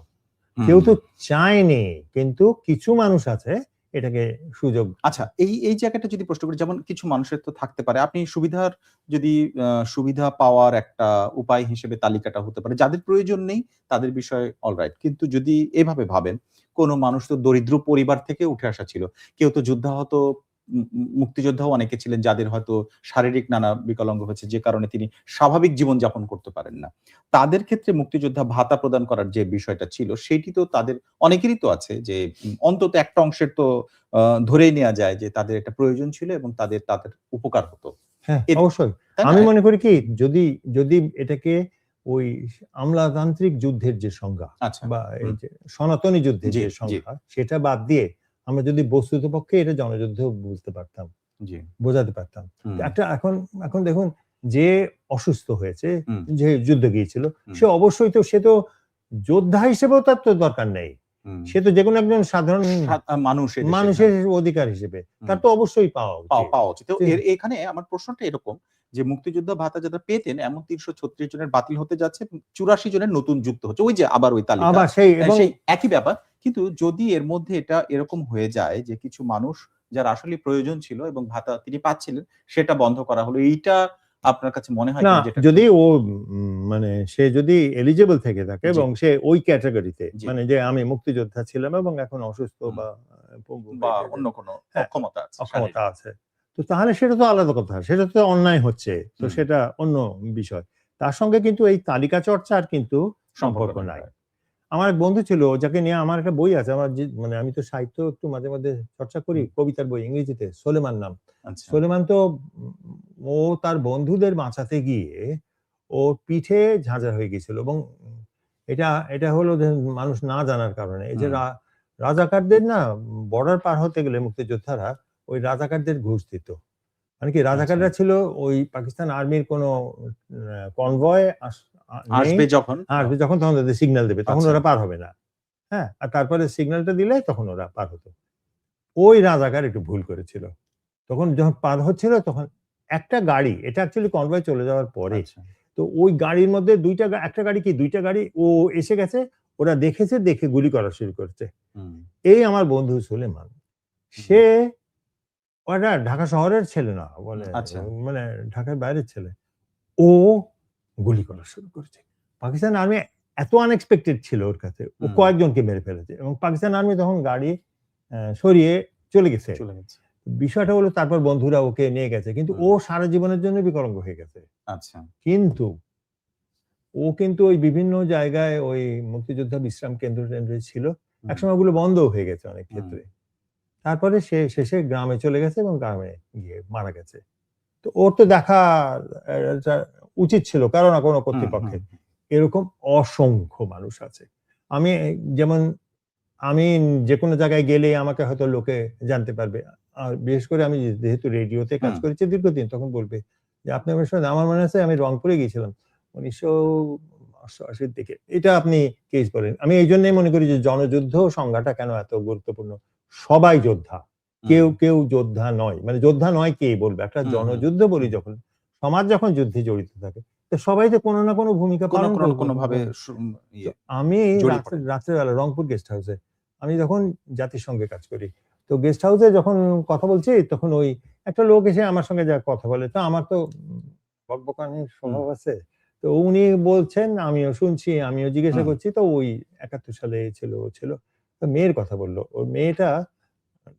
কেউ তো চায়নি, কিন্তু কিছু মানুষ আছে এটাকে সুযোগ। আচ্ছা, এই জায়গাটা যদি প্রশ্ন করি, যেমন কিছু মানুষের তো থাকতে পারে, আপনি যদি সুবিধা পাওয়ার একটা উপায় হিসেবে তালিকাটা হতে পারে, যাদের প্রয়োজন নেই তাদের বিষয়ে অলরাইট। কিন্তু যদি এভাবে ভাবেন, কোন মানুষ তো দরিদ্র পরিবার থেকে উঠে আসা ছিল। কেউ তো যুদ্ধাহত মুক্তিযোদ্ধাও অনেকে ছিলেন যাদের হয়তো শারীরিক নানা বিকলাঙ্গ হয়েছে, যে কারণে তিনি স্বাভাবিক জীবনযাপন করতে পারেন না। তাদের ক্ষেত্রে মুক্তিযোদ্ধা ভাতা প্রদান করার যে বিষয়টা ছিল, সেটি তো তাদের অনেকেরই তো আছে যে অন্তত একটা অংশের তো ধরেই নেয়া যায় যে তাদের একটা প্রয়োজন ছিল এবং তাদের উপকার হতো। হ্যাঁ, এর অবশ্যই। তাই না? আমি মনে করি কি, যদি এটাকে ওই আমলাতান্ত্রিক যুদ্ধের যে সংজ্ঞা আচ্ছা। বা এই যে সনাতনী যুদ্ধের জি, যে জি, সংজ্ঞা, সেটা বাদ দিয়ে আমরা যদি বস্তুতপক্ষে এটা জনযুদ্ধ বুঝতে পারতাম, জি। বোঝাতে পারতাম। হুম, একটা এখন দেখুন, যে অসুস্থ হয়েছে, হুম, যে যুদ্ধে গিয়েছিল, হুম, সে অবশ্যই তো, সে তো যোদ্ধা হিসেবেও তার তো দরকার নেই। হুম। সে তো যেকোনো একজন সাধারণ মানুষ এদেশের, মানুষের হ্যাঁ। অধিকার হিসেবে তার হুম। তো অবশ্যই পাওয়া উচিত। পাওয়া উচিত। তো সে এখানে আমার প্রশ্নটা এরকম যে মুক্তিযোদ্ধা ভাতা যারা পেতেন এমন ৩৩৬ জনের বাতিল হতে যাচ্ছে, ৮৪ জনের নতুন যুক্ত হচ্ছে। ওই যে আবার ওই তালিকা। আবার সেই, এবং সেই একই ব্যাপার। কিন্তু যদি এর মধ্যে এটা এরকম হয়ে যায় যে কিছু মানুষ যার আসলেই প্রয়োজন ছিল এবং ভাতা তিনি পাচ্ছিলেন, সেটা বন্ধ করা হলো। এইটা আপনার কাছে মনে হয় না, কিনা যেটা যদি ও মানে সে যদি এলিজিবল থেকে থাকে জি, এবং সে ওই ক্যাটেগরিতে, জি। মানে যে আমি মুক্তিযোদ্ধা ছিলাম এবং এখন অসুস্থ হুম। বা পঙ্গু বা হয়ে গেছে, অন্য কোনো হ্যাঁ, অক্ষমতা আছে অক্ষমতা শারীরিক। আছে, তো তাহলে সেটা তো আলাদা কথা, সেটা তো অন্যায় হচ্ছে, তো হুম। সেটা অন্য বিষয়। তার সঙ্গে কিন্তু এই তালিকা চর্চার কিন্তু সম্পর্ক সম্পর্ক নাই। নাই। আমার এক বন্ধু ছিল, যাকে নিয়ে আমার একটা বই আছে, আমার মানে আমি তো সাহিত্য একটু মাঝে মাঝে চর্চা করি, হুম। কবিতার বই ইংরেজিতে, সোলেমান নাম। আচ্ছা। সোলেমান তো ও তার বন্ধুদের বাঁচাতে গিয়ে ওর পিঠে ঝাঁঝরা হয়ে গেছিল, এবং এটা এটা হলো যে মানুষ না জানার কারণে, এই যে হুম। রাজাকারদের না, বর্ডার পার হতে গেলে মুক্তিযোদ্ধারা ওই রাজাকারদের ঘুষ দিত। মানে কি, আচ্ছা। রাজাকাররা ছিল ওই পাকিস্তান আর্মির কোনো কনভয় নেই, আসবে যখন আসবে যখন, তখন তাদের সিগন্যাল দেবে, তখন আচ্ছা। ওরা পার হবে না। হ্যাঁ? আর তারপরে সিগন্যালটা দিলে তখন ওরা পার হতো। ওই রাজাকার একটু ভুল করেছিল। তখন যখন পার হচ্ছিল, তখন একটা গাড়ি, এটা অ্যাকচুয়ালি কনভয় চলে যাওয়ার পরে। আচ্ছা। তো ওই গাড়ির মধ্যে ২ টা একটা গাড়ি কি ২ টা গাড়ি ও এসে গেছে, ওরা দেখেছে, দেখে গুলি করা শুরু করেছে। হুম, এই আমার বন্ধু সুলেমান, হুম, সে ওটা ঢাকা শহরের ছেলে না, হুম, আচ্ছা। মানে ঢাকার বাইরের ছেলে। ও গুলি করা শুরু করেছে। পাকিস্তান আর্মি এত আনএক্সপেক্টেড ছিল ওর কাছে। ও হুম, কয়েকজনকে মেরে ফেলেছে এবং পাকিস্তান আর্মি তখন গাড়ি সরিয়ে চলে গেছে। চলে গেছে। বিষয়টা হলো, তারপর বন্ধুরা ওকে নিয়ে গেছে। কিন্তু ও হুম, সারা জীবনের জন্য বিকলাঙ্গ হয়ে গেছে। আচ্ছা। কিন্তু ও কিন্তু ওই বিভিন্ন জায়গায় ওই মুক্তিযোদ্ধা বিশ্রাম কেন্দ্রে ছিল। হুম, একসময় ওগুলো বন্ধও হয়ে গেছে অনেক হুম, ক্ষেত্রে। তারপরে সে শেষে গ্রামে চলে গেছে এবং গ্রামে গিয়ে মারা গেছে। তো ওর তো দেখা এটা উচিত ছিল কারো না কোনো হুম, হুম, কর্তৃপক্ষের। এরকম অসংখ্য মানুষ আছে। আমি যেমন, আমি যেকোনো জায়গায় গেলেই আমাকে হয়তো লোকে জানতে পারবে। আর বিশেষ করে আমি যেহেতু রেডিওতে কাজ হুম, করেছি দীর্ঘদিন, তখন বলবে যে, "আপনি আমার সঙ্গে", আমার মনে আছে আমি রংপুরে গিয়েছিলাম ১৯৮৮ র দিকে। এটা আপনি কেস বলেন। আমি এইজন্যই মনে করি যে জনযুদ্ধ সংজ্ঞাটা কেন এত গুরুত্বপূর্ণ। সবাই যোদ্ধা। হুম, কেউ যোদ্ধা নয়। মানে যোদ্ধা নয় কে বলবে? একটা হুম, হুম, জনযুদ্ধ বলি হুম। যখন, সমাজ যখন যুদ্ধে জড়িত থাকে, তো সবাই তো কোনো না কোনো ভূমিকা কোনো, পালন কোনো না কোনোভাবে তো ইয়ে আমি জড়িয়ে পড়ে। রাত্রে বেলা রংপুর গেস্ট হাউসে, আমি যখন জাতিসংঘে কাজ করি। তো গেস্ট হাউসে যখন কথা বলছি, তখন ওই একটা লোক এসে আমার সঙ্গে যা কথা বলে। তো আমার তো বকবকানির হুম, স্বভাব আছে। তো উনি বলছেন, আমিও শুনছি, আমিও জিজ্ঞাসা হুম, করছি। তো ওই ৭১ সালে এই ছিল, ও ছিল। তো মেয়ের কথা বলল। ওর মেয়েটা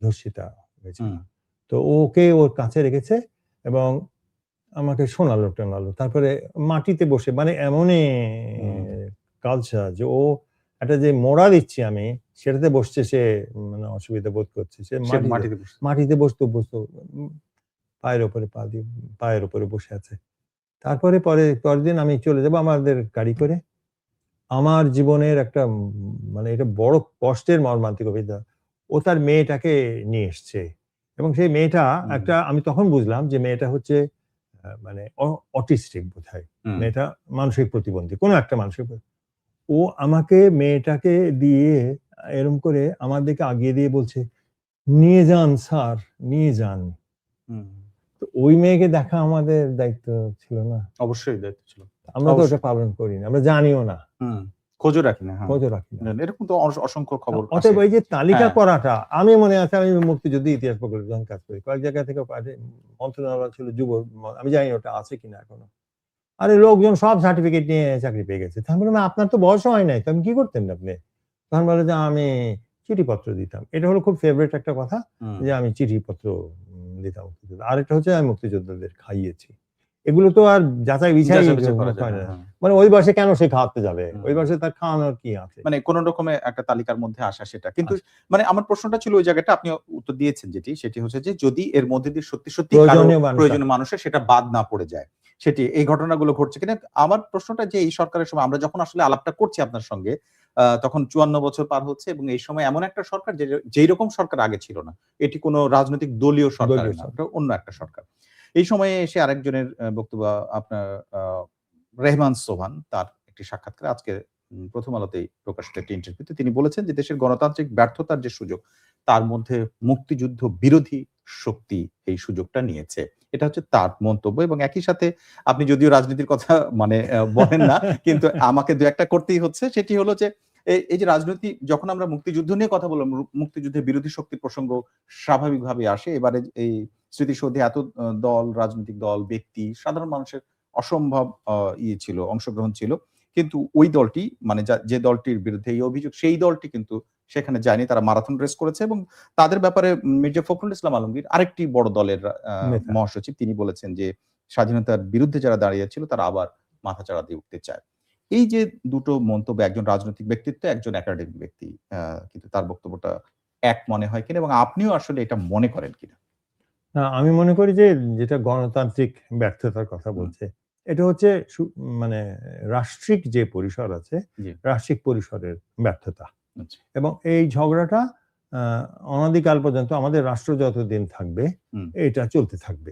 ধর্ষিতা হয়েছিল। হুম, তো ওকে ওর কাছে রেখেছে এবং আমাকে শোনালো-টোনালো। তারপরে মাটিতে বসে, মানে এমনই হুম। কালচার যে ও একটা যে মোড়া দিচ্ছি আমি, সেটাতে বসছে সে, মানে অসুবিধা বোধ করছে। সে সে মাটিতে বসে। মাটিতে বসতো। উম পায়ের উপরে পা দিয়ে, পায়ের উপরে বসে আছে। তারপরে পরের দিন আমি চলে যাবো আমাদের গাড়ি করে। আমার জীবনের একটা মানে এটা বড় কষ্টের মর্মান্তিক অভিজ্ঞতা। ও তার মেয়েটাকে নিয়ে এসছে এবং সেই মেয়েটা হুম, একটা আমি তখন বুঝলাম যে মেয়েটা হচ্ছে মানে অটিস্টিক বোধহয়। হুম, মেয়েটা মানসিক প্রতিবন্ধী। কোনো একটা মানসিক ও আমাকে মেয়েটাকে দিয়ে এরকম করে আমার দিকে আগিয়ে দিয়ে বলছে, "নিয়ে যান স্যার, নিয়ে যান।" হুম। তো ওই মেয়েকে দেখা আমাদের দায়িত্ব ছিল না? অবশ্যই দায়িত্ব ছিল। আমরা তো ওটা অবশ্যই। পালন করি না। আমরা জানিও না। হুম। খোঁজও রাখি না। হ্যাঁ। খোঁজও রাখি না। এরকম তো অসংখ্য খবর আসে। অতএব এই যে তালিকা হ্যাঁ। করাটা আমি মনে আছে আমি মুক্তিযুদ্ধ ইতিহাস প্রকল্পে যখন কাজ করি। কয়েক জায়গা থেকে মন্ত্রণালয় ছিল যুব আমি জানি না ওটা আছে কিনা এখনো। আরে লোকজন সব সার্টিফিকেট নিয়ে চাকরি পেয়ে গেছে। তা আমি বললাম, "আপনার তো বয়সও হয় নাই। তো আমি কি করতেন আপনি?" তখন বলে যে, "আমি চিঠিপত্র দিতাম।" এটা হলো খুব ফেভারিট একটা কথা হুম। যে আমি চিঠিপত্র দিতাম মুক্তিযোদ্ধা। আরেকটা হচ্ছে আমি মুক্তিযোদ্ধাদের খাইয়েছি। এগুলো তো আর যাচাই বিছাই যাচাই-বাছাই করা যায় হয় না। না। হ্যাঁ। মানে ওই বয়সে কেন সে খাওয়াতে যাবে? ওই হুম। বয়সে তার খাওয়ানোর কি আছে? মানে কোন রকমে একটা তালিকার মধ্যে আসা সেটা। কিন্তু আচ্ছা, মানে আমার প্রশ্নটা ছিল ওই জায়গাটা আপনি উত্তর দিয়েছেন সেটি হচ্ছে যে যদি এর মধ্যে দিয়ে সত্যি কারো প্রয়োজনীয় মানুষ প্রয়োজনীয় আছে। মানুষের সেটা বাদ না পড়ে যায়। সেটি এই ঘটনাগুলো ঘটছে কিনা? আমার প্রশ্নটা যে এই সরকারের সময় আমরা যখন আসলে আলাপটা করছি আপনার সঙ্গে তখন ৫৪ বছর পার হচ্ছে এবং এই সময় এমন একটা সরকার যেই রকম সরকার আগে ছিল না। এটি কোন রাজনৈতিক দলীয় সরকারের দলীয় না। সরকার। এটা অন্য একটা সরকার। এই সময়ে এসে আরেকজনের বক্তব্য আপনার আ রেহমান সোবহান তার একটি সাক্ষাৎকারে আজকে 'প্রথম আলোতেই' প্রকাশিত একটি ইন্টারভিউতে তিনি বলেছেন যে, দেশের গণতান্ত্রিক ব্যর্থতার যে সুযোগ, তার মধ্যে মুক্তিযুদ্ধ বিরোধী শক্তি এই সুযোগটা নিয়েছে। এটা হচ্ছে তার মন্তব্য এবং একই সাথে আপনি যদিও রাজনীতির কথা মানে বলেন না, কিন্তু আমাকে ২-১ টা করতেই হচ্ছে। সেটি হলো যে, এই যে রাজনীতি যখন আমরা মুক্তিযুদ্ধ নিয়ে কথা বললাম, মুক্তিযুদ্ধের বিরোধী শক্তির প্রসঙ্গ স্বাভাবিকভাবেই আসে। এবারে এই স্মৃতিসৌধে এত দল, রাজনৈতিক দল, ব্যক্তি, সাধারণ মানুষের অসম্ভব ছিল, অংশগ্রহণ ছিল। কিন্তু ওই দলটি মানে যে দলটির বিরুদ্ধে এই অভিযোগ সেই দলটি কিন্তু সেখানে যায়নি। তারা মারাথন রেস করেছে এবং তাদের ব্যাপারে মির্জা ফখরুল ইসলাম আলমগীর আরেকটি বড় দলের নেতা। মহাসচিব তিনি বলেছেন যে, স্বাধীনতার বিরুদ্ধে যারা দাঁড়িয়েছিল তারা আবার মাথাচাড়া দিয়ে উঠতে চায়। এই যে দুটো মন্তব্য একজন রাজনৈতিক ব্যক্তিত্ব, একজন একাডেমিক ব্যক্তি। কিন্তু তার বক্তব্যটা এক মনে হয় কিনা এবং আপনিও আসলে এটা মনে করেন কিনা? না, আমি মনে করি যে যেটা গণতান্ত্রিক ব্যর্থতার কথা হুম, বলছে, এটা হচ্ছে মানে রাষ্ট্রিক যে পরিসর আছে, জি, রাষ্ট্রিক পরিসরের ব্যর্থতা। আচ্ছা। এবং এই ঝগড়াটা আ অনাদিকাল পর্যন্ত আমাদের রাষ্ট্র যতদিন থাকবে, হুম। এটা চলতে থাকবে।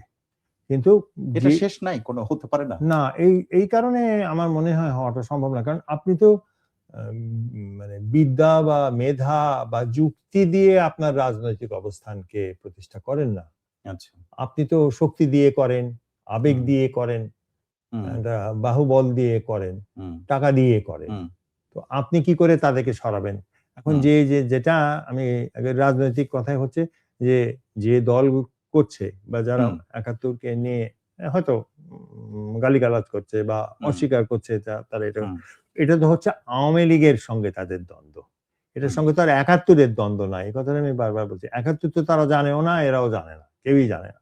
কিন্তু এটা যে শেষ নাই কোনো হতে পারে না? না এই কারণে আমার মনে হয় হওয়াটা সম্ভব না। কারণ আপনি তো মানে বিদ্যা বা মেধা বা যুক্তি দিয়ে আপনার রাজনৈতিক অবস্থানকে প্রতিষ্ঠা করেন না। আচ্ছা। আপনি তো শক্তি দিয়ে করেন, আবেগ হুম, দিয়ে করেন, হুম, একটা বাহুবল দিয়ে করেন, হুম, টাকা দিয়ে করেন। হুম, তো আপনি কি করে তাদেরকে সরাবেন? এখন হুম, যেটা আমি আগে রাজনৈতিক কথাই হচ্ছে যে, যে দল করছে বা যারা হুম, ৭১ কে নিয়ে হয়তো গালিগালাজ করছে বা হুম, অস্বীকার করছে তারা এটা হুম, এটা তো হচ্ছে আওয়ামী লীগের সঙ্গে তাদের দ্বন্দ্ব। এটার হুম। সঙ্গে তো আর ৭১ এর দ্বন্দ্ব নাই। এই কথাটা আমি বারবার বলছি। ৭১ তো তারা জানেও না, এরাও জানে না। কেউই জানে না।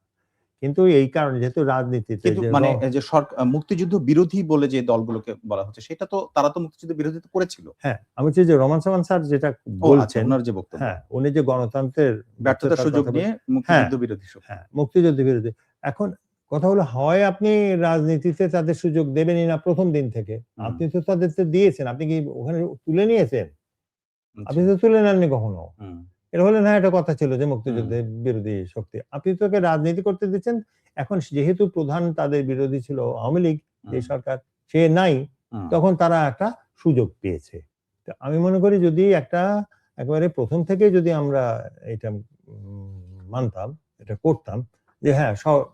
কিন্তু এই কারণে যেহেতু রাজনীতিতে কিন্তু যে মানে এই যে মুক্তিযুদ্ধ বিরোধী বলে যে দলগুলোকে বলা হচ্ছে সেটা তো তারা তো মুক্তিযুদ্ধ বিরোধিতা করেছিল। হ্যাঁ, আমি বলছি যে রোমান সামাদ স্যার যেটা ও আচ্ছা বলছেন, উনার যে বক্তব্য। হ্যাঁ, উনি যে গণতন্ত্রের ব্যর্থতার ব্যর্থতার সুযোগ কথা নিয়ে হ্যাঁ, মুক্তিযুদ্ধ বিরোধী শক্তি। হ্যাঁ, মুক্তিযুদ্ধ বিরোধী। এখন কথা হলো হয় আপনি রাজনীতিতে তাদের সুযোগ দেবেনই না ১ম দিন থেকে। হুম, আপনি তো তাদেরকে দিয়েছেন। আপনি কি ওখানে তুলে নিয়েছেন? আপনি আচ্ছা। তো তুলে নেননি কখনো। হুম, এটা হলে না একটা কথা ছিল যে হুম, মুক্তিযুদ্ধের বিরোধী শক্তি। আপনি তো ওকে রাজনীতি করতে দিচ্ছেন। এখন যেহেতু প্রধান তাদের বিরোধী ছিল আওয়ামী লীগ, যে হুম, সরকার, সে নাই, হুম, তখন তারা একটা সুযোগ পেয়েছে। তো আমি মনে করি যদি একেবারে ১ম থেকেই যদি আমরা এটা মানতাম, এটা করতাম যে হ্যাঁ,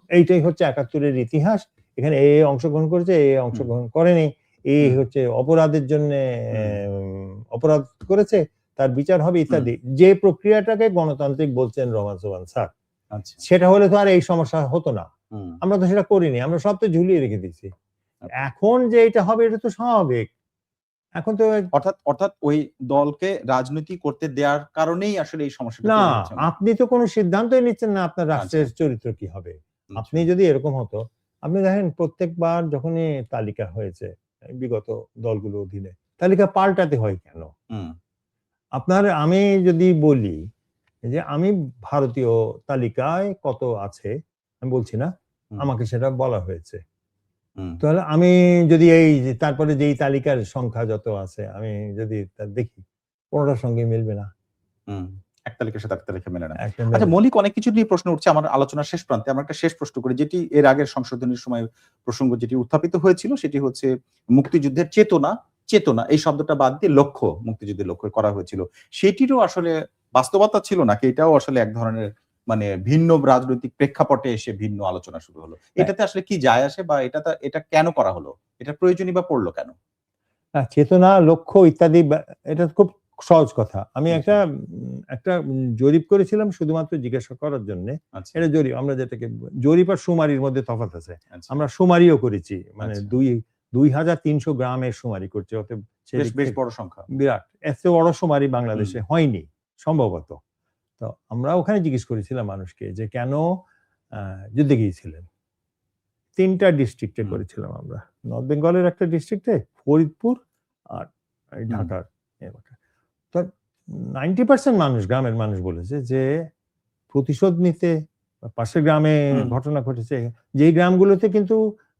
এইটাই হচ্ছে ৭১ এর ইতিহাস। এখানে অংশগ্রহণ করেছে, হুম, অংশগ্রহণ করেনি। হুম, হচ্ছে অপরাধের জন্যে হুম, অপরাধ করেছে, তার বিচার হবে হুম, ইত্যাদি। যে প্রক্রিয়াটাকে গণতান্ত্রিক বলছেন রোমান সোবান স্যার, আচ্ছা। সেটা হলে তো আর এই সমস্যা হতো না। হুম, আমরা তো সেটা করিনি। আমরা সব তো ঝুলিয়ে রেখে দিয়েছি। ওকে। এখন যে এটা হবে এটা তো স্বাভাবিক। এখন তো অর্থাৎ ওই দলকে রাজনীতি করতে দেওয়ার কারণেই আসলে এই সমস্যাটা না, তৈরি হচ্ছে। আপনি তো কোন সিদ্ধান্তই নিচ্ছেন না আপনার আচ্ছা, রাষ্ট্রের চরিত্র কি হবে। আচ্ছা। আপনি যদি এরকম হতো, আপনি দেখেন প্রত্যেকবার যখনই তালিকা হয়েছে বিগত দলগুলোর অধীনে, তালিকা পাল্টাতে হয় কেন? হুম, আমি যদি বলি যে আমি ভারতীয় তালিকায় কত আছে, আমি বলছি না, হুম, আমাকে সেটা বলা হয়েছে। তাহলে আমি যদি এই তারপরে যেই তালিকার সংখ্যা যত আছে আমি যদি তা দেখি কোনটার সঙ্গে মিলবে না। এক তালিকার সাথে আরেক তালিকা মেলে না। একটা আচ্ছা, মেলে না। মৌলিক অনেক কিছু নিয়ে প্রশ্ন উঠছে আমার আলোচনার শেষ প্রান্তে। আমরা একটা শেষ প্রশ্ন করি, যেটি এর আগের সংশোধনীর সময় প্রসঙ্গ যেটি উত্থাপিত হয়েছিল সেটি হচ্ছে মুক্তিযুদ্ধের চেতনা এই শব্দটা বাদ দিয়ে লক্ষ্য, মুক্তিযুদ্ধের লক্ষ্য করা হয়েছিল। সেটিরও আসলে বাস্তবতা ছিল নাকি এটাও আসলে এক ধরনের মানে ভিন্ন রাজনৈতিক প্রেক্ষাপটে এসে ভিন্ন আলোচনা শুরু হলো? এটাতে আসলে কি যায় আসে বা এটা কেন করা হলো? এটার প্রয়োজনই বা পড়ল কেন? চেতনা, লক্ষ্য ইত্যাদি এটা খুব সহজ কথা। আমি একটা জরিপ করেছিলাম শুধুমাত্র জিজ্ঞাসা করার জন্যে। আচ্ছা, এটা জরিপ, আমরা যেটাকে জরিপ আর শুমারির মধ্যে তফাৎ আছে। আচ্ছা। আমরা শুমারিও করেছি। মানে আচ্ছা। ২,৩০০ গ্রামের শুমারি করছি। অতএব সেদিক বেশ থেকে বড় সংখ্যা। বিরাট। এত বড় শুমারি বাংলাদেশে হয়নি সম্ভবত। তো আমরা ওখানে জিজ্ঞেস করেছিলাম মানুষকে যে কেন আ যুদ্ধে গিয়েছিলেন? ৩ টা ডিস্ট্রিক্টে করেছিলাম আমরা। নর্থ বেঙ্গলের একটা ডিস্ট্রিক্টে, ফরিদপুর আর এই ঢাকার এলাকা। তো 90% মানুষ, গ্রামের মানুষ বলেছে যে প্রতিশোধ নিতে পাশের গ্রামে ঘটনা ঘটেছে। যেই গ্রামগুলোতে কিন্তু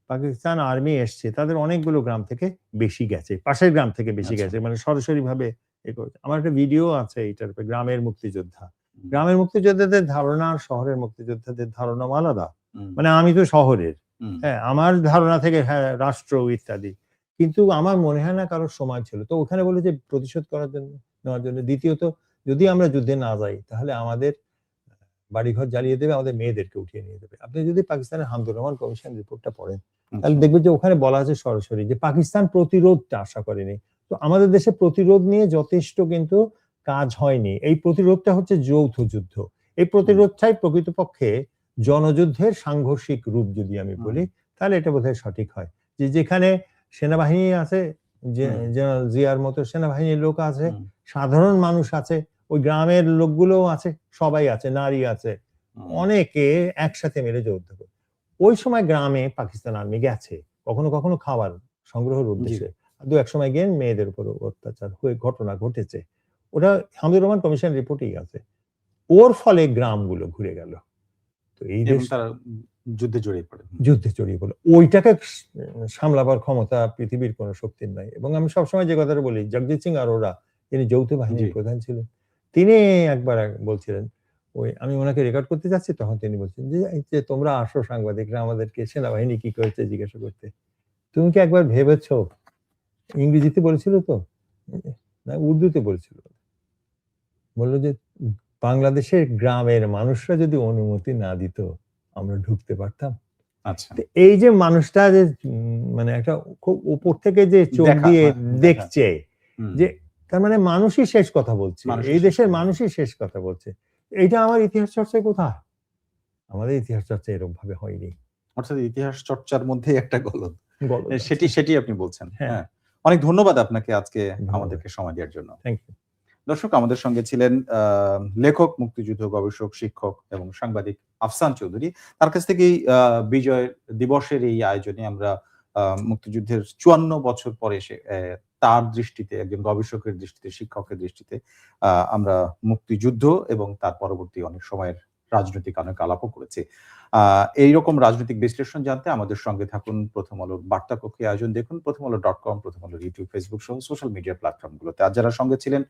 পাকিস্তান আর্মি এসছে তাদের অনেকগুলো গ্রাম থেকে বেশি গেছে। পাশের গ্রাম থেকে বেশি গেছে। মানে সরাসরিভাবে করেছে। আমার একটা ভিডিও আছে এইটার উপরে, গ্রামের মুক্তিযোদ্ধা। গ্রামের মুক্তিযোদ্ধাদের ধারণা আর শহরের মুক্তিযোদ্ধাদের ধারণা আলাদা। মানে আমি তো শহরের। হ্যাঁ, আমার ধারণা থেকে হ্যাঁ, রাষ্ট্র ইত্যাদি। কিন্তু আমার মনে হয় না কারোর সময় ছিল। তো ওখানে বলে যে প্রতিশোধ নেওয়ার জন্য। দ্বিতীয়ত যদি আমরা যুদ্ধে না যাই তাহলে আমাদের বাড়িঘর জ্বালিয়ে দেবে, আমাদের মেয়েদেরকে উঠিয়ে নিয়ে যাবে। আপনি যদি পাকিস্তানের হামদুর রহমান কমিশন রিপোর্টটা পড়েন তাহলে দেখবেন যে ওখানে বলা আছে সরাসরি যে পাকিস্তান প্রতিরোধটা আশা করেনি। তো আমাদের দেশে প্রতিরোধ নিয়ে যথেষ্ট কিন্তু কাজ হয়নি। এই প্রতিরোধটা হচ্ছে যৌথ যুদ্ধ। এই প্রতিরোধটাই প্রকৃতপক্ষে জনযুদ্ধের সাংঘর্ষিক রূপ যদি আমি বলি তাহলে এটা বোধহয় সঠিক হয়। যে যেখানে সেনাবাহিনী আছে, যে জেনারেল জিয়ার মতো সেনাবাহিনীর লোক আছে, সাধারণ মানুষ আছে, ওই গ্রামের লোকগুলোও আছে, সবাই আছে, নারী আছে, অনেকে একসাথে মিলে যুদ্ধ করে। ওই সময় গ্রামে পাকিস্তান আর্মি গেছে কখনো কখনো খাবার সংগ্রহের উদ্দেশ্যে, দু এক সময় গিয়ে মেয়েদের উপর অত্যাচার হয়ে ঘটনা ঘটেছে। ওটা হামিদুর রহমান কমিশন রিপোর্টেই আছে। ওর ফলে গ্রামগুলো ঘুরে গেল। তো এই দেশ তারা যুদ্ধে জড়িয়ে পড়ে। যুদ্ধে জড়িয়ে পড়লো। ওইটাকে সামলাবার ক্ষমতা পৃথিবীর কোনো শক্তির নাই। এবং আমি সবসময় যে কথাটা বলি, জগজিৎ সিং আরোরা তিনি যৌথ বাহিনীর প্রধান ছিলেন। তিনি একবার বলছিলেন, ওই আমি ওনাকে রেকর্ড করতে যাচ্ছি তখন তিনি বলছেন যে, এই যে তোমরা আসো সাংবাদিকরা আমাদেরকে সেনাবাহিনী কি করেছে জিজ্ঞাসা করতে। তুমি কি একবার ভেবেছো? ইংরেজিতে বলেছিল তো? না উর্দুতে বলেছিল। বলল যে বাংলাদেশের গ্রামের মানুষরা যদি অনুমতি না দিত আমরা ঢুকতে পারতাম। আচ্ছা। এই যে মানুষটা যে মানে একটা খুব উপর থেকে যে চোখ দিয়ে দেখছে যে তার মানে মানুষই শেষ কথা বলছে, এই দেশের মানুষই শেষ কথা বলছে। এইটা আমার ইতিহাস চর্চায় কোথায়? আমাদের ইতিহাস চর্চা এরকম ভাবে হয়নি। অর্থাৎ ইতিহাস চর্চার মধ্যে একটা গলদ। গলদ সেটি আপনি বলছেন। হ্যাঁ। হ্যাঁ। অনেক ধন্যবাদ আপনাকে আজকে আমাদেরকে সময় দেওয়ার জন্য। Thank you. দর্শক, আমাদের সঙ্গে ছিলেন লেখক, মুক্তিযুদ্ধ গবেষক, শিক্ষক এবং সাংবাদিক আফসান চৌধুরী। তার কাছ থেকেই বিজয় দিবসের এই আয়োজনে আমরা মুক্তিযুদ্ধের ৫৪ বছর পরে এসে তার দৃষ্টিতে, একজন গবেষকের দৃষ্টিতে, শিক্ষকের দৃষ্টিতে আমরা মুক্তিযুদ্ধ এবং তার পরবর্তী অনেক সময়ের রাজনৈতিক অনেক আলাপও করেছি। এইরকম রাজনৈতিক বিশ্লেষণ জানতে আমাদের সঙ্গে থাকুন। প্রথম আলোর বার্তা কক্ষে আয়োজন দেখুন প্রথমআলো.com, প্রথম আলোর ইউটিউব, ফেসবুক সহ সোশ্যাল মিডিয়া প্ল্যাটফর্মগুলোতে। আর যারা সঙ্গে ছিলেন